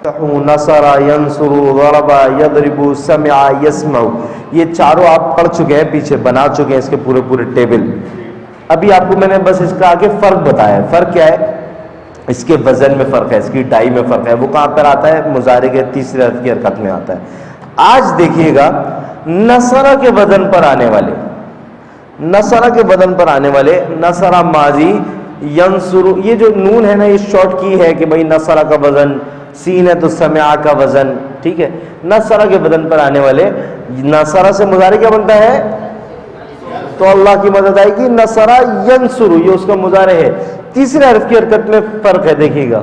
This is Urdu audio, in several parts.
نصر ینصر ضرب یضرب سمع یسمع، یہ چاروں آپ پڑھ چکے ہیں، پیچھے بنا چکے ہیں اس کے پورے پورے ٹیبل. ابھی آپ کو میں نے بس اس کا آگے فرق بتایا ہے. فرق کیا ہے؟ اس کے وزن میں فرق ہے، اس کی ڈائی میں فرق ہے. وہ کہاں پر آتا ہے؟ مضارع کے تیسرے حرف کی حرکت میں آتا ہے. آج دیکھیے گا نصرہ کے وزن پر آنے والے، نصرہ کے وزن پر آنے والے، نصرہ ماضی، ینصر، یہ جو نون ہے نا یہ شارٹ کی ہے کہ بھائی نصرہ کا وزن، سین ہے تو سمع کا وزن، ٹھیک ہے. نصرہ کے وزن پر آنے والے، نصرہ سے مضارع کیا بنتا ہے؟ تو اللہ کی مدد آئے گی. نصرہ ینصر یہ اس کا مضارع ہے. تیسرے حرف کی حرکت میں فرق ہے، دیکھیے گا،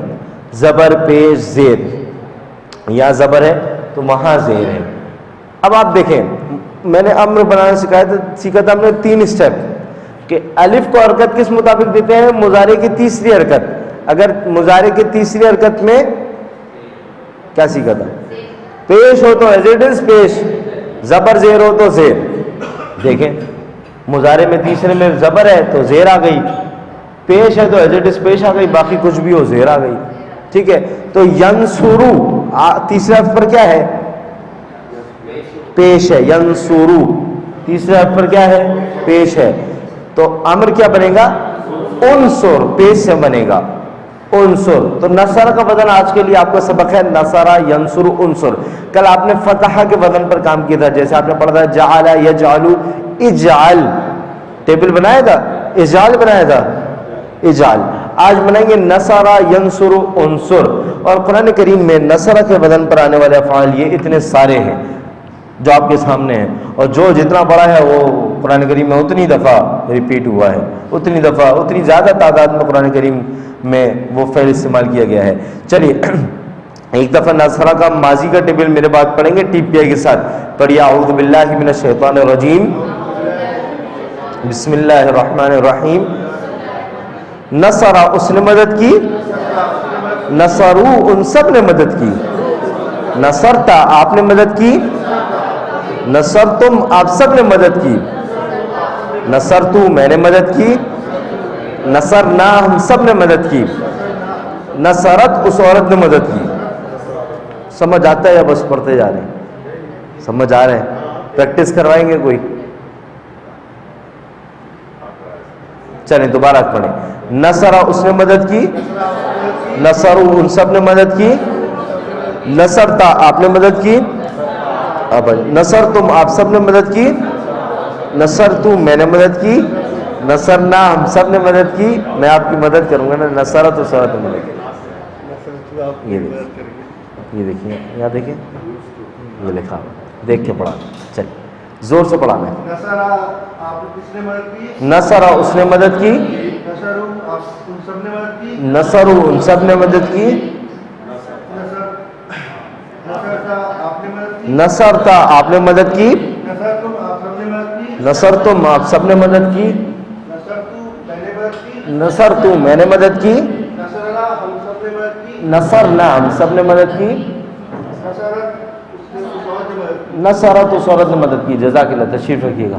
زبر پیش زیر، یہاں زبر ہے تو وہاں زیر ہے. اب آپ دیکھیں، میں نے امر بنانا سیکھا تھا ہم نے 3 اسٹیپ، کہ الف کو حرکت کس مطابق دیتے ہیں؟ مضارع کی تیسری حرکت. اگر مضارع کی تیسری حرکت میں کیا سیکھا تھا؟ پیش ہو تو ایز اٹ از پیش، زبر زیر ہو تو زیر. دیکھیں مضارع میں تیسرے میں زبر ہے تو زیر آ گئی، پیش ہے تو ایز اٹ از پیش آ گئی، باقی کچھ بھی ہو زیر آ گئی. ٹھیک ہے، تو ینصرو تیسرے حرف پر کیا ہے؟ پیش ہے. ینصرو تیسرے حرف پر کیا ہے؟ پیش ہے. تو امر کیا بنے گا؟ انصر، پیش سے بنے گا انصر. تو نصر کا وزن آج کے لیے آپ کا سبق ہے نصرہ ینصر انصر. کل آپ نے فتح کے وزن پر کام کیا تھا، جیسے آپ نے پڑھا تھا جعل یجعل اجعل، ٹیبل بنایا تھا، اجعل بنایا تھا، اجعل. آج بنائیں گے نصرہ ینصر انصر. اور قرآن کریم میں نصرہ کے وزن پر آنے والے افعال یہ اتنے سارے ہیں جو آپ کے سامنے ہیں، اور جو جتنا بڑا ہے وہ قرآن کریم میں اتنی دفعہ ریپیٹ ہوا ہے، اتنی دفعہ، اتنی زیادہ تعداد میں قرآن کریم میں وہ فعل استعمال کیا گیا ہے. چلیے ایک دفعہ نصرہ کا ماضی کا ٹیبل میرے بعد پڑھیں گے ٹی پی آئی کے ساتھ. پڑھیے اعوذ باللہ من الشیطان الرجیم، بسم اللہ الرحمن الرحیم. نصرہ اس نے مدد کی، نصرو ان سب نے مدد کی، نصرتا آپ نے مدد کی، نصرتم آپ سب نے مدد کی، نصرتو میں نے مدد کی، نصرنا ہم سب نے مدد کی، نصرت اس عورت نے مدد کی. سمجھ آتا ہے یا بس پڑھتے جا رہے ہیں؟ سمجھ آ رہے ہیں؟ پریکٹس کروائیں گے کوئی؟ چلیں دوبارہ پڑھیں. نصرہ اس نے مدد کی، نصرو ان سب نے مدد کی، نصرتا آپ نے مدد کی، نصرتم آپ سب نے مدد کی، نصرتو میں نے مدد کی، نصرنا ہم سب نے مدد کی. میں آپ کی مدد کروں گا نا، نصرت و سرت نے مدد کی. یہ دیکھیے، یہاں دیکھیں یہ لکھا، دیکھ کے پڑھا. چلیے زور سے پڑھانا ہے. نصرہ اس نے مدد کی، نصرو ان سب نے مدد کی، نصرتا آپ نے مدد کی، نصرتم آپ سب نے مدد کی، نصرتو میں نے مدد کی، نصرنا ہم سب نے مدد کی، نصرت اس عورت نے مدد کی. جزاک اللہ. تشریف رکھیے گا.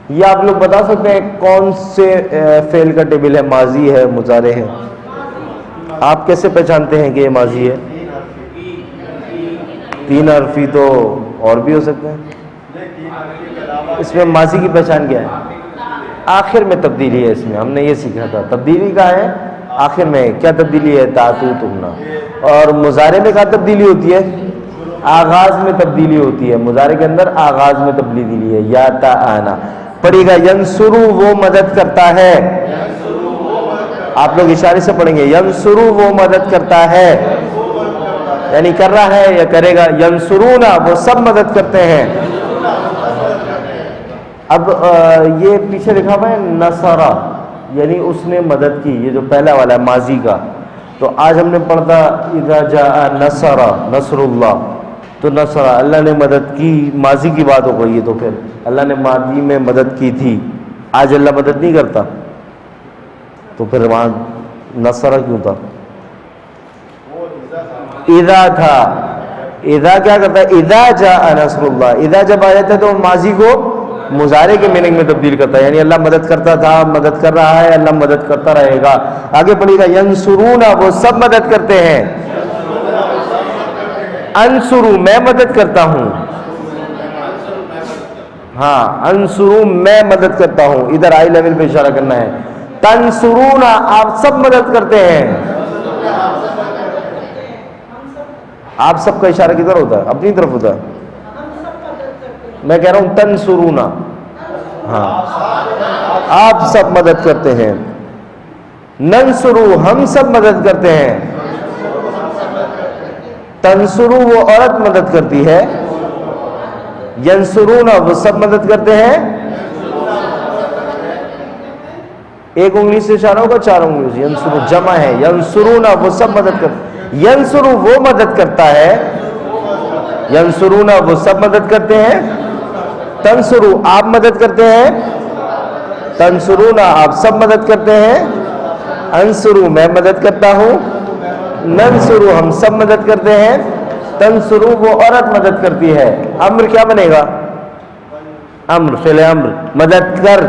یہ آپ لوگ بتا سکتے ہیں کون سے فعل کا ٹیبل ہے؟ ماضی ہے، مضارع ہے؟ آپ کیسے پہچانتے ہیں کہ یہ ماضی ہے؟ 3 حرفی تو اور بھی ہو سکتے ہیں. اس میں ماضی کی پہچان کیا ہے؟ آخر میں تبدیلی ہے. اس میں ہم نے یہ سیکھا تھا تبدیلی کا ہے آخر میں. کیا تبدیلی ہے؟ تاتو تمنا. اور مضارع میں کیا تبدیلی ہوتی ہے؟ آغاز میں تبدیلی ہوتی ہے. مضارع کے اندر آغاز میں تبدیلی ہے، یا تا آنا. پڑھے گا ینصرو وہ مدد کرتا ہے. آپ لوگ اشارے سے پڑھیں گے، ینصرو وہ مدد کرتا ہے، یعنی کر رہا ہے یا کرے گا. ینصرونا وہ سب مدد کرتے ہیں. اب یہ پیچھے لکھا ہوا ہے نصرہ، یعنی اس نے مدد کی، یہ جو پہلا والا ہے ماضی کا. تو آج ہم نے پڑھا اذا جاء نصر نصر اللہ، تو نصر اللہ نے مدد کی، ماضی کی بات ہو گئی ہے. تو پھر اللہ نے ماضی میں مدد کی تھی، آج اللہ مدد نہیں کرتا، تو پھر وہاں نصر کیوں تھا؟ اذا تھا. اذا کیا کرتا ہے؟ اذا جاء نصر اللہ. اذا جب آ جاتا ہے تو ماضی کو مضارع کے میننگ میں تبدیل کرتا ہے، یعنی اللہ مدد کرتا تھا، مدد کر رہا ہے، اللہ مدد کرتا رہے گا. آگے پڑھیے گا ینصرون وہ سب مدد کرتے ہیں. انصرو میں مدد کرتا ہوں. ہاں انصرو میں مدد کرتا ہوں, ادھر آئی لیول پہ اشارہ کرنا ہے. تنصرون آپ سب مدد کرتے ہیں. آپ سب کا اشارہ کدھر ہوتا ہے؟ اپنی طرف ہوتا ہے. میں کہہ رہا ہوں تنصرون, ہاں آپ سب مدد کرتے ہیں. ننصرو ہم سب مدد کرتے ہیں. تنصرو وہ عورت مدد کرتی ہے. ینصرون وہ سب مدد کرتے ہیں. ایک انگلی سے اشارہ ہوگا, چار انگلی سے. ینصرو جمع ہے. ینصرون وہ سب مدد کرتے. ینصرو وہ مدد کرتا ہے. ینصرون وہ سب مدد کرتے ہیں. تنصرو آپ مدد کرتے ہیں. تنصرون آپ سب مدد کرتے ہیں. انصرو میں مدد کرتا ہوں. ننصرو ہم سب مدد کرتے ہیں. تنصرو وہ عورت مدد کرتی ہے. امر کیا بنے گا؟ امر فعل امر, مدد کر.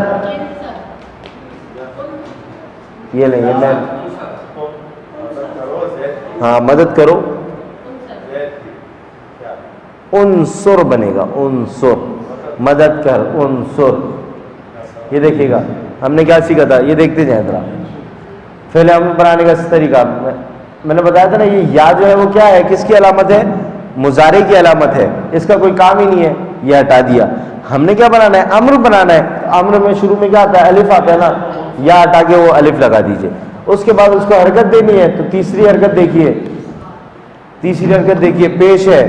یہ نہیں, یہ میں ہاں مدد کرو. انصر بنے گا. انصر مدد کر. انصر. یہ دیکھیے گا ہم نے کیا سیکھا تھا, یہ دیکھتے جائیں ذرا. فعل امر بنانے کا طریقہ میں نے بتایا تھا نا. یہ یا جو ہے وہ کیا ہے, کس کی علامت ہے؟ مضارع کی علامت ہے. اس کا کوئی کام ہی نہیں ہے, یہ ہٹا دیا. ہم نے کیا بنانا ہے؟ امر بنانا ہے. امر میں شروع میں کیا آتا ہے؟ الف آتا ہے نا. یا ہٹا کے وہ الف لگا دیجئے. اس کے بعد اس کو حرکت دینی ہے. تو تیسری حرکت دیکھیے, تیسری حرکت دیکھیے, پیش ہے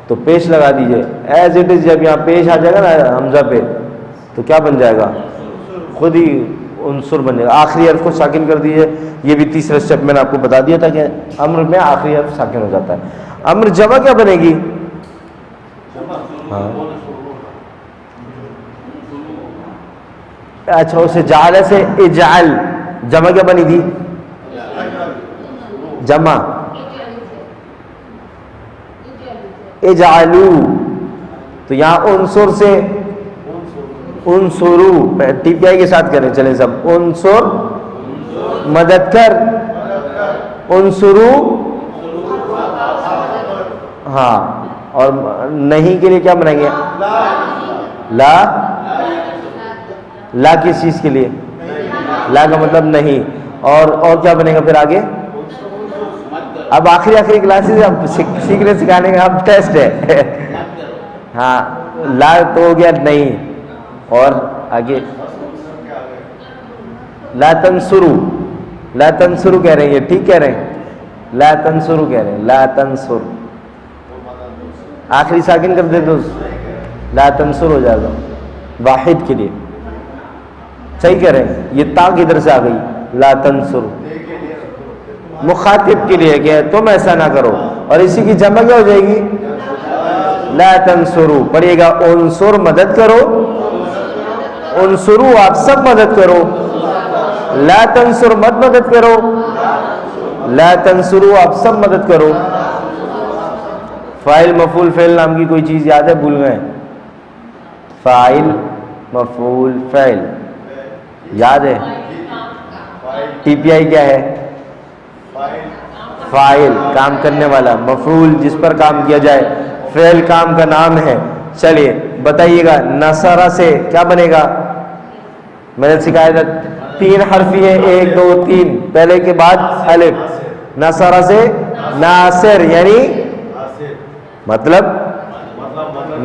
تو پیش لگا دیجئے. ایز اٹ از جب یہاں پیش آ جائے گا نا حمزہ پہ تو کیا بن جائے گا؟ خود ہی عنصر بن جائے گا. آخری حرف کو ساکن کر دیجئے. یہ بھی تیسرا اسٹیپ میں نے آپ کو بتا دیا تھا کہ امر میں آخری حرف ساکن ہو جاتا ہے. امر جمع کیا بنے گی؟ ہاں اچھا, اسے جعل سے اجعل, جمع کیا بنی تھی؟ جمع اجعلو. تو یہاں عنصر سے انصرو, ٹی پی آئی کے ساتھ کریں. چلیں سب, انصر مدد کر. انصرو ہاں, اور نہیں کے لیے کیا بنائیں گے؟ لا. لا کس چیز کے لیے؟ لا کا مطلب نہیں. اور کیا بنے گا پھر آگے؟ اب آخری کلاسز اب سیکھنے سکھانے کا اب ٹیسٹ ہے. ہاں لا تو ہو گیا نہیں, اور آگے لا تنصرو. لا تنصرو کہہ رہے ہیں, یہ ٹھیک کہہ رہے ہیں. لا تنصرو کہہ رہے ہیں. لا تنصر آخری ساکن کر دے تو لا تنصر ہو جائے گا واحد کے لیے. صحیح کہہ رہے ہیں. یہ تا کدھر سے آ گئی؟ لا تنصر مخاطب کے لیے کہ تم ایسا نہ کرو, اور اسی کی جمع کیا ہو جائے گی؟ لا تنصرو. پڑھیے گا انصر مدد کرو. انصرو آپ سب مدد کرو. لا تنصر مت مدد کرو. لا تنصرو آپ سب مدد کرو. فاعل مفعول فعل نام کی کوئی چیز یاد ہے؟ بھول گئے. فاعل مفعول فعل یاد ہے؟ ٹی پی آئی کیا ہے؟ فاعل کام کرنے والا. مفعول جس پر کام کیا جائے. فعل کام کا نام ہے. چلیے بتائیے گا نصرہ سے کیا بنے گا؟ میں نے سکھایا تھا 3 حرفی ہے, 1 2 3, پہلے کے بعد الف. نصرہ سے ناصر, یعنی مطلب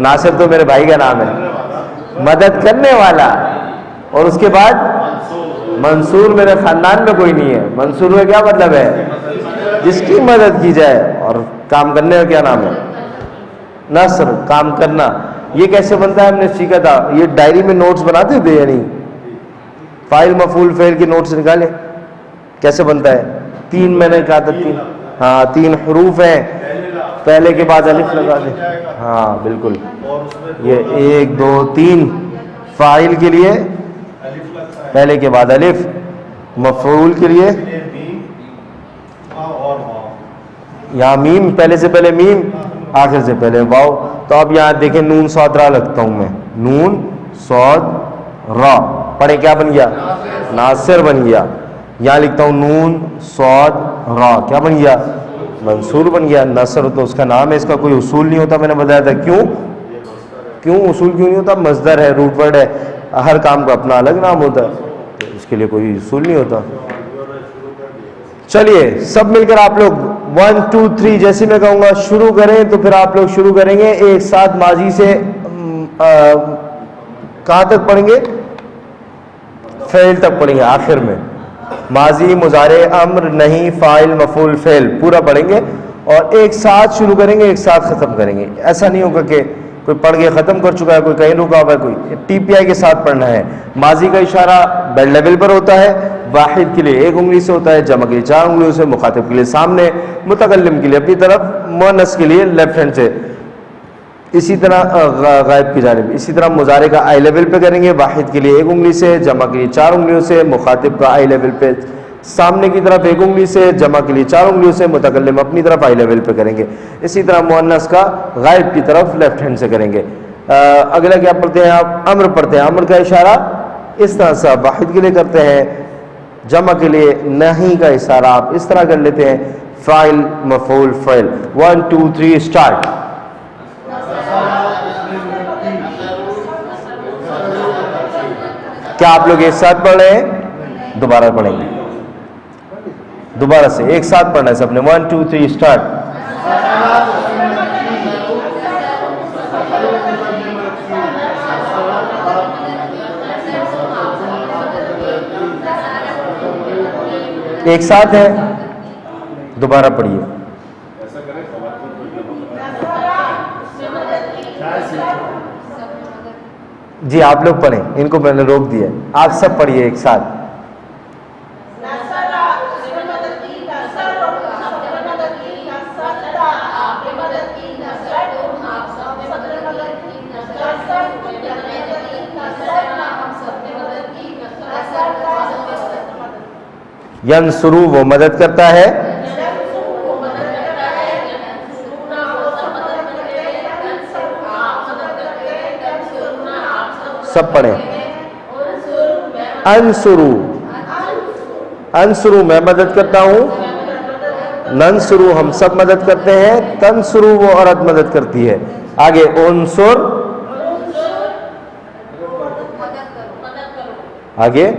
ناصر تو میرے بھائی کا نام ہے, مدد کرنے والا. اور اس کے بعد منصور میرے خاندان میں کوئی نہیں ہے. منصور میں کیا مطلب ہے؟ جس کی مدد کی جائے. اور کام کرنے کا کیا نام ہے؟ نصر, کام کرنا. یہ کیسے بنتا ہے ہم نے سیکھا تھا. یہ ڈائری میں نوٹس بناتے تھے, یعنی فاعل مفعول فعل کے نوٹس نکالے. کیسے بنتا ہے؟ 3 میں نے کہا تھا 3. ہاں 3 حروف ہیں, پہلے کے بعد الف لگا دیں. ہاں بالکل, یہ 1 2 3 فاعل کے لیے پہلے کے بعد الف, مفعول کے لیے یہاں میم, پہلے سے پہلے میم, آخر سے پہلے واو. تو اب یہاں دیکھیں نون صاد را لگتا ہوں میں. نون صاد را, پڑھیں کیا بن گیا؟ ناصر بن گیا. یہاں لکھتا ہوں نون صاد را, کیا بن گیا؟ منصور بن گیا. نصر تو اس کا نام ہے, اس کا کوئی اصول نہیں ہوتا, میں نے بتایا تھا. کیوں اصول کیوں نہیں ہوتا؟ مصدر ہے, روٹ ورڈ ہے, ہر کام کا اپنا الگ نام ہوتا ہے, تو اس کے لیے کوئی اصول نہیں ہوتا. چلیے سب مل کر آپ لوگ 1 2 3 جیسے میں کہوں گا شروع کریں, تو پھر آپ لوگ شروع کریں گے ایک ساتھ. ماضی سے کہاں تک پڑھیں گے؟ فعل تک پڑھیں گے آخر میں. ماضی, مضارع, امر, نہیں, فاعل, مفعول, فعل پورا پڑھیں گے اور ایک ساتھ شروع کریں گے, ایک ساتھ ختم کریں گے. ایسا نہیں ہوگا کہ کوئی پڑھ کے ختم کر چکا ہے, کوئی کہیں رکا ہوا ہے, کوئی ٹی پی آئی کے ساتھ پڑھنا ہے. ماضی کا اشارہ بیڈ لیول پر ہوتا ہے, واحد کے لیے 1 انگلی سے ہوتا ہے, جمع کے لیے 4 انگلیوں سے, مخاطب کے لیے سامنے, متکلم کے لیے اپنی طرف, مؤنث کے لیے لیفٹ ہینڈ سے. اسی طرح غائب کی جانب. اسی طرح مضارع کا آئی لیول پہ کریں گے, واحد کے لیے 1 انگلی سے, جمع کے لیے 4 انگلیوں سے, مخاطب کا آئی لیول پہ سامنے کی طرف 1 انگلی سے, جمع کے لیے 4 انگلیوں سے, متکلم اپنی طرف آئی لیول پہ کریں گے. اسی طرح مؤنث کا غائب کی طرف لیفٹ ہینڈ سے کریں گے. اگلا کیا پڑھتے ہیں آپ؟ امر پڑھتے ہیں. امر کا اشارہ اس طرح سے آپ واحد کے لیے کرتے ہیں, جمع کے لیے نہیں کا اشارہ آپ اس طرح کر لیتے ہیں. فاعل, مفعول, فعل. 1 2 3 اسٹارٹ. کیا آپ لوگ ایک ساتھ پڑھ رہے ہیں؟ دوبارہ پڑھیں گے, دوبارہ سے ایک ساتھ پڑھنا ہے سب نے. 1 2 3 اسٹارٹ. ایک ساتھ ہے, دوبارہ پڑھیے. جی آپ لوگ پڑھیں, ان کو میں نے روک دیا, آپ سب پڑھیے ایک ساتھ. ینصرو وہ مدد کرتا ہے, سب پڑھیں. انصرو, انصرو میں مدد کرتا ہوں, ننصرو ہم سب مدد کرتے ہیں, تنصرو وہ عورت مدد کرتی ہے. آگے انصر, آگے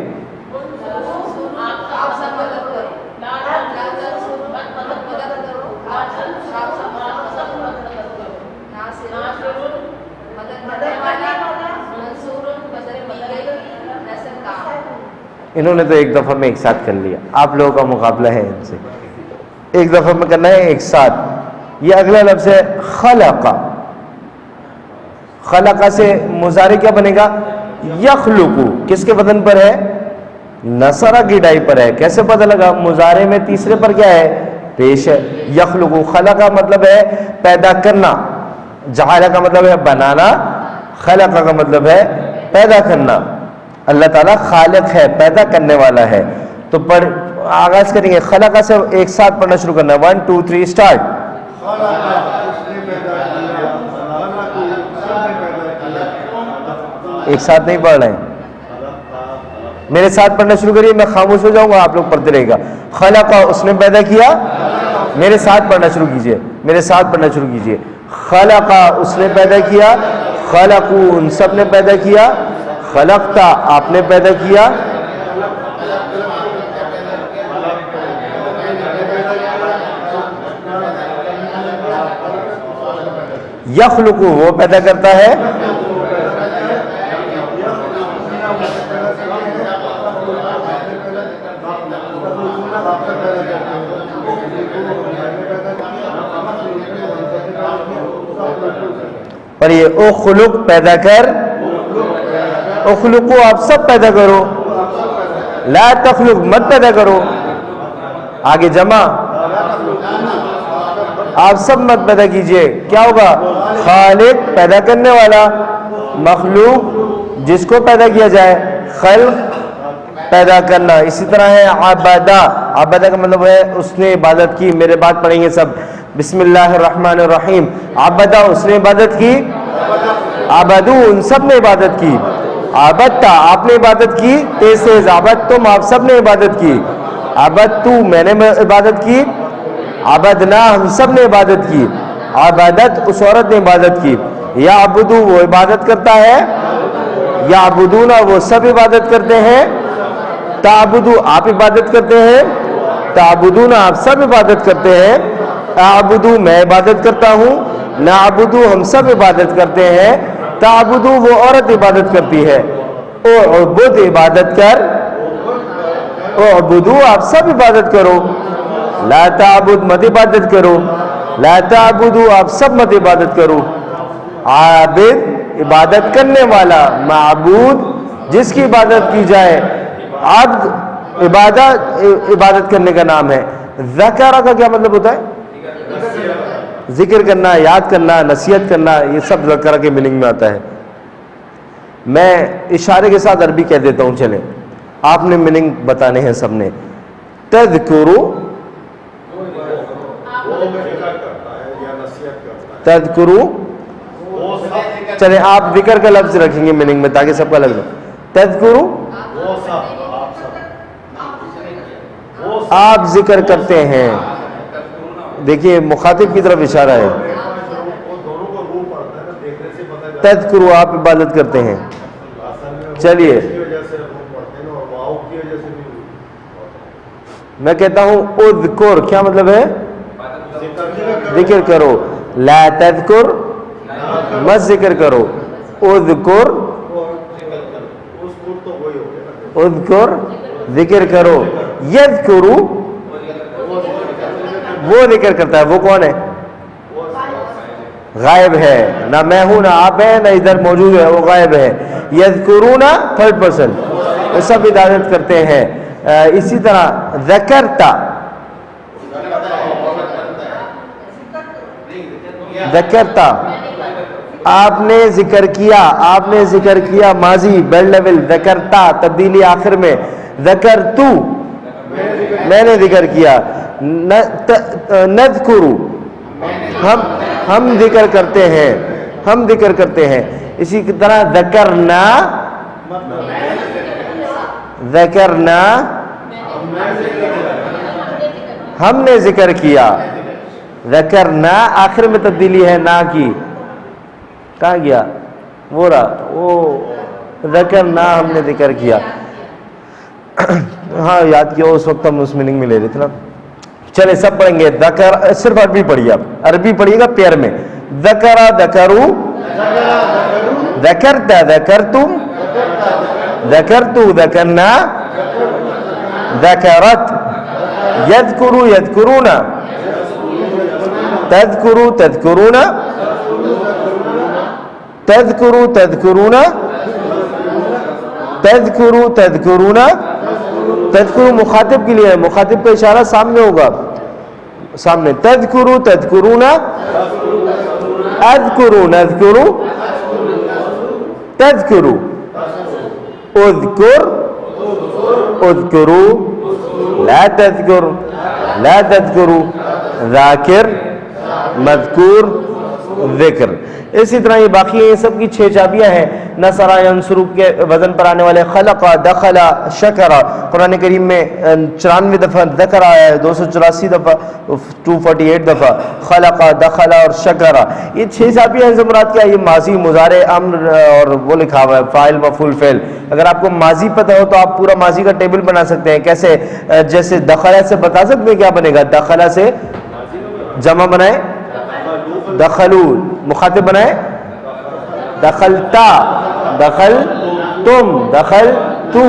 انہوں نے تو ایک دفعہ میں ایک ساتھ کر لیا, آپ لوگوں کا مقابلہ ہے ان سے. ایک دفعہ میں کرنا ہے ایک ساتھ. یہ اگلا لفظ ہے خلق. خلق سے مضارع کیا بنے گا؟ یخلق. کس کے بدن پر ہے؟ نصرہ کی ڈائی پر ہے. کیسے پتہ لگا؟ مضارع میں تیسرے پر کیا ہے؟ پیش ہے. یخلق. خلق کا مطلب ہے پیدا کرنا, جعل کا مطلب ہے بنانا, خلق کا مطلب ہے پیدا کرنا. اللہ تعالیٰ خالق ہے, پیدا کرنے والا ہے. تو آغاز کریں گے خلق سے, ایک ساتھ پڑھنا شروع کرنا. 1 2 3 اسٹارٹ. ایک ساتھ نہیں پڑھ رہے ہیں, میرے ساتھ پڑھنا شروع کریے, میں خاموش ہو جاؤں گا, آپ لوگ پڑھتے رہے گا. خلق اس نے پیدا کیا, میرے ساتھ پڑھنا شروع کیجئے, میرے ساتھ پڑھنا شروع کیجئے. خلق اس نے پیدا کیا, خلقو ان سب نے پیدا کیا, خلقتا آپ نے پیدا کیا, یخلقو وہ پیدا کرتا ہے, اور یہ اخلق پیدا کر, اخلقو آپ سب پیدا کرو, لا تخلق مت پیدا کرو. آگے جمع, آپ سب مت پیدا کیجئے. کیا ہوگا؟ خالق پیدا کرنے والا, مخلوق جس کو پیدا کیا جائے, خلق پیدا کرنا. اسی طرح ہے عبادہ. عبادہ کا مطلب ہے اس نے عبادت کی. میرے بات پڑھیں گے سب. بسم اللہ الرحمن الرحیم. عبادہ اس نے عبادت کی, عبادو ان سب نے عبادت کی, عبادتا آپ نے عبادت کی, تیز تیز, عبادتم آپ سب نے عبادت کی, عبادتو میں نے عبادت کی, عبدنا ہم سب نے عبادت کی، عبادت اس عورت نے عبادت کی، یعبدو وہ عبادت کرتا ہے، یعبدون وہ سب عبادت کرتے ہیں، تعبدو آپ عبادت کرتے ہیں، تعبدون آپ سب عبادت کرتے ہیں، اعبدو میں عبادت کرتا ہوں، نعبدو ہم سب عبادت کرتے ہیں، تعبدو وہ عورت عبادت کرتی ہے، اعبد عبادت کر، اعبدو آپ سب عبادت کرو، لا تعبد مت عبادت کرو، لا تعبدو آپ سب مت عبادت کرو، عابد عبادت کرنے والا، معبود جس کی عبادت کی جائے، عبد عبادت کرنے کا نام ہے۔ ذکر کا کیا مطلب ہوتا ہے؟ ذکر کرنا، یاد کرنا، نصیحت کرنا، یہ سب ذکر کے میننگ میں آتا ہے۔ میں اشارے کے ساتھ عربی کہہ دیتا ہوں، چلیں آپ نے میننگ بتانے ہیں سب نے۔ تذکرو، تذکرو، چلیں آپ ذکر کا لفظ رکھیں گے میننگ میں تاکہ سب کا لگ جائے۔ تذکرو آپ ذکر کرتے ہیں، دیکھیے مخاطب کی طرف اشارہ ہے، تذکرو آپ عبادت کرتے ہیں۔ چلیے میں کہتا ہوں اذکر، کیا مطلب ہے؟ ذکر کرو، لا تذکر مت ذکر کرو، اذکر اذکر ذکر کرو، یذکرو وہ ذکر کرتا ہے، وہ کون ہے؟ غائب ہے، نہ میں ہوں نہ آپ ہیں نہ ادھر موجود ہے، وہ غائب ہے۔ یذکرون تھرڈ پرسن، وہ سب عبادت کرتے ہیں۔ اسی طرح ذکرتا، ذکرتا آپ نے ذکر کیا، آپ نے ذکر کیا، ماضی بیڈ لیول، ذکرتا تبدیلی آخر میں، ذکرتو میں نے ذکر کیا، نذکرو ہم ذکر کرتے ہیں، ہم ذکر کرتے ہیں۔ اسی طرح ذکرنا، ذکرنا ہم نے ذکر کیا، ذکرنا آخر میں تبدیلی ہے نا کی، کہاں گیا وہ رہا، وہ ذکرنا ہم نے ذکر کیا۔ ہاں یاد کیا، اس وقت ہم اس میننگ میں لے رہے تھے نا۔ چلے سب پڑھیں گے، ذکر صرف عربی پڑھیے، آپ عربی پڑھیے گا پیئر میں، ذکر ذکرو، ذکرت ذکرتم، ذکرتو ذکرنا، ذکرت، یذکرو یذکرون، تذکرو تذکرون، تذکرو تذکرون، تذکرو تذکرون، تذکرو مخاطب کے لیے ہے، مخاطب کا اشارہ سامنے ہوگا، سامنے، تذکرو تذکرون، اذکرو نذکرو، تذکرو، اذکر اذکرو، لا تذکر لا تذکرو، ذاکر مذکور، ذکر۔ اسی طرح یہ باقی ہیں، یہ سب کی 6 چابیاں ہیں۔ نصرا ینصرو کے وزن پر آنے والے خلقا، دخلا، شکرا، قرآن کریم میں 94 دفعہ ذکر آیا ہے، 284 دفعہ، 248 دفعہ خلقا، دخلا اور شکرا۔ یہ 6 چابیاں ہیں، مراد کیا ہے؟ یہ ماضی، مضارع، امر اور وہ لکھا ہوا ہے فاعل، مفعول، فعل۔ اگر آپ کو ماضی پتہ ہو تو آپ پورا ماضی کا ٹیبل بنا سکتے ہیں۔ کیسے؟ جیسے دخلا سے بتا سکتے ہیں کیا بنے گا؟ دخلا سے جمع بنائے دخلو، مخاطب بنائے دخلتا، دخل تم، دخل تو،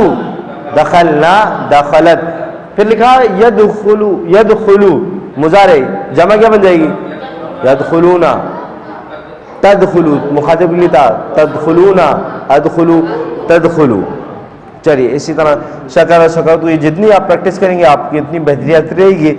دخلنا، دخلت۔ پھر لکھا یدخلو، یدخلو مضارع، جمع کیا بن جائے گی؟ یدخلونا، تدخلو مخاطب کے لیے تھا، تدخلونا، ادخلو، تدخلو۔ چلیے اسی طرح شکر، شکر تو یہ جتنی آپ پریکٹس کریں گے آپ کی اتنی بہتری آتی رہے گی۔